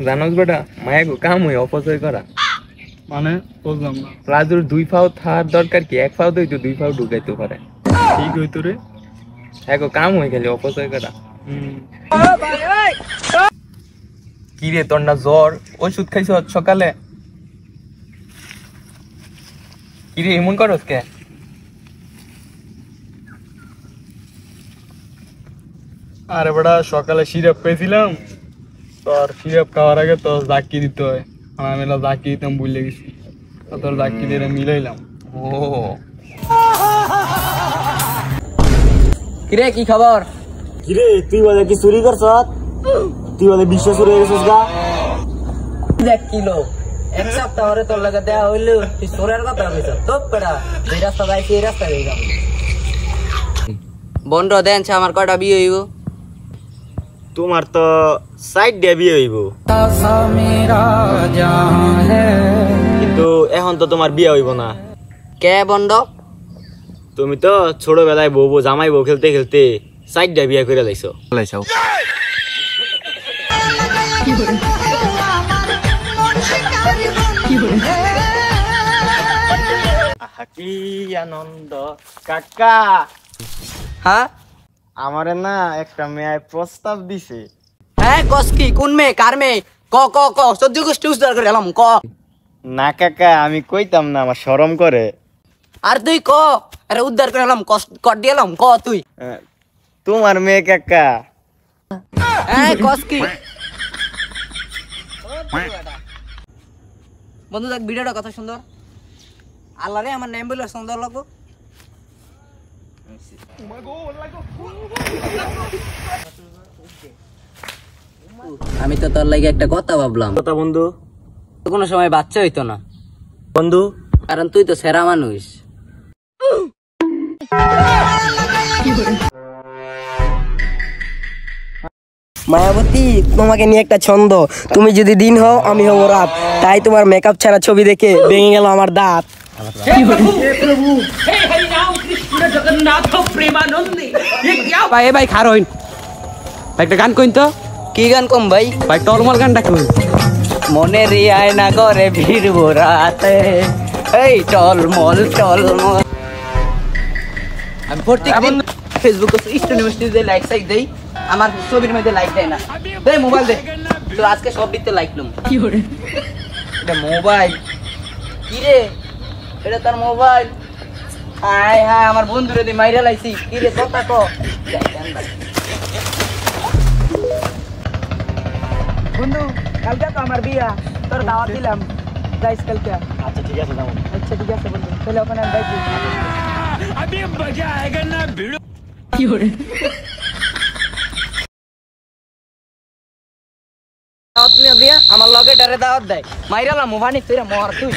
জানোস বেটা মায়া গো কাম হই অপচয় করা মানে বুঝলাম না। রাজুর 2 পাও থার দরকার কি 1 পাও দই তো 2 পাও ঢুকাইতে পারে ঠিক হইতো রে। হ্যাঁ গো কাম হই খালি অপচয় করা কি রে তোর না জ্বর ওষুধ খাইছ সকালে কি রে এমন করস কে আরে বেটা সকালে সিরাপ পেয়েছিলাম, তোর সিরাপ খাওয়ার আগে তো জাকি দিতে হয়, আমি এলা জাকি দিতাম ভুলে গেছি, তো তোর জাকি দিয়ে মিলাইলাম। ও কিরে কি খবর? কিরে তুই বলে কি চুরি করছ? তুই বলে বিশ্ব চুরি গেছিস গা? দেখ কিলো এক সপ্তাহ ধরে তোর লাগে দেওয়া হইলো, তুই সোরের কথা বলিস তো পেড়া, এই রাস্তা যাইছি এই রাস্তা দিয়ে যাবো। বন্ড দেন আমার কয়টা বিয়ে হইব? তোমার তো সাইড দিয়ে বিয়ে হইব, কিন্তু এখন তো তোমার বিয়ে হইব না। কে বন্ড? তুমি তো ছোটবেলায় বউ জামাই বউ খেলতে খেলতে সাইড দিয়ে বিয়ে করে লাইছো। কি আনন্দ কাকা, হ্যাঁ আমারে না একটা মেয়ে প্রস্তাব দিছে। হ্যাঁ কস কি কোন মেয়ে কার মেয়ে? ক ক ক সহ্য গোষ্ঠী উদ্ধার করে এলাম ক। না কাকা আমি কইতাম না, আমার শরম করে। আর তুই ক, আরে উদ্ধার করে এলাম কর দিয়ে এলাম ক তুই। তোমার মেয়ে কাকা। হ্যাঁ কস কি বন্ধু দেখ ভিডিওটা কত সুন্দর, আল্লাহ রে আমার নেম বলে সুন্দর লাগো। আমি তো তোর লাগে একটা কথা ভাবলাম। কথা বন্ধু? কোনো সময় বাচ্চা হইতো না বন্ধু কারণ তুই তো সেরা মানুষ। মায়াবতী তোমাকে নিয়ে একটা ছন্দ, তুমি যদি দিন হও আমি হব রাত, তাই তোমার মেকআপ ছাড়া ছবি দেখে ভেঙে গেল আমার দাঁত। ভাই ভাই খারইন একটা গান কইন তো। কি গান কম ভাই? ভাই টলমল গানটা কই। মনে রিয়ায় না করে ভিড় রাতে, এই টলমল টলমল। আমি প্রত্যেকদিন ফেসবুক স্টোরিতে লাইক সাইক দেই, আমার ছবির মধ্যে লাইক দেয় না। দে মোবাইল দে, তো আজকে সব দিতে লাইক লম। কি করে এটা মোবাইল? কি রে এটা তার মোবাইল? হাই হাই আমার বন্ধুরে দি মাইরা লাইছি। কি রে কথা ক বন্ধু, কালকে তো আমার বিয়া, তোর দাওয়াত দিলাম, যাইস কালকে? আচ্ছা ঠিক আছে যাবো। আচ্ছা ঠিক আছে বন্ধু, তাহলে ওখানে আমি যাইছি। अभी मजा आएगा ना भिड़ो। দাওয়াত নিয়ে দিয়া আমার লগে ডারে দাওয়াত দেয়, মাইরালাম মোবাইল তুই মর তুই।